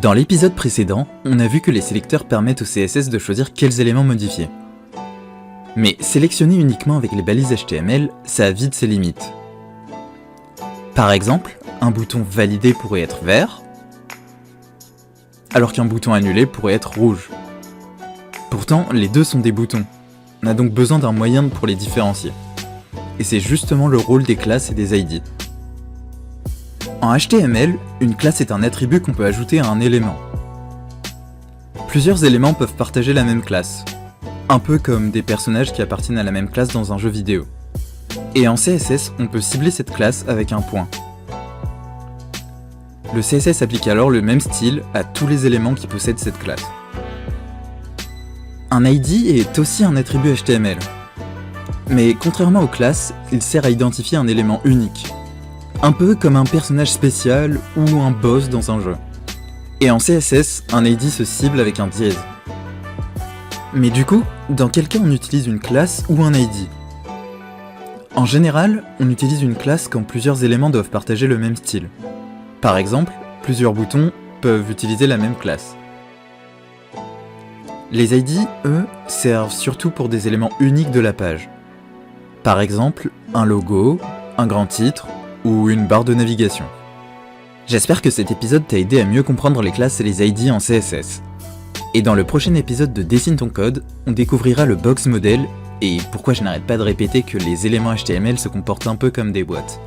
Dans l'épisode précédent, on a vu que les sélecteurs permettent au CSS de choisir quels éléments modifier. Mais sélectionner uniquement avec les balises HTML, ça a vite ses limites. Par exemple, un bouton validé pourrait être vert, alors qu'un bouton annulé pourrait être rouge. Pourtant, les deux sont des boutons. On a donc besoin d'un moyen pour les différencier. Et c'est justement le rôle des classes et des ID. En HTML, une classe est un attribut qu'on peut ajouter à un élément. Plusieurs éléments peuvent partager la même classe, un peu comme des personnages qui appartiennent à la même classe dans un jeu vidéo. Et en CSS, on peut cibler cette classe avec un point. Le CSS applique alors le même style à tous les éléments qui possèdent cette classe. Un ID est aussi un attribut HTML. Mais contrairement aux classes, il sert à identifier un élément unique. Un peu comme un personnage spécial ou un boss dans un jeu. Et en CSS, un ID se cible avec un dièse. Mais du coup, dans quel cas on utilise une classe ou un ID? En général, on utilise une classe quand plusieurs éléments doivent partager le même style. Par exemple, plusieurs boutons peuvent utiliser la même classe. Les ID, eux, servent surtout pour des éléments uniques de la page. Par exemple, un logo, un grand titre, ou une barre de navigation. J'espère que cet épisode t'a aidé à mieux comprendre les classes et les ID en CSS. Et dans le prochain épisode de Dessine ton code, on découvrira le box model et pourquoi je n'arrête pas de répéter que les éléments HTML se comportent un peu comme des boîtes.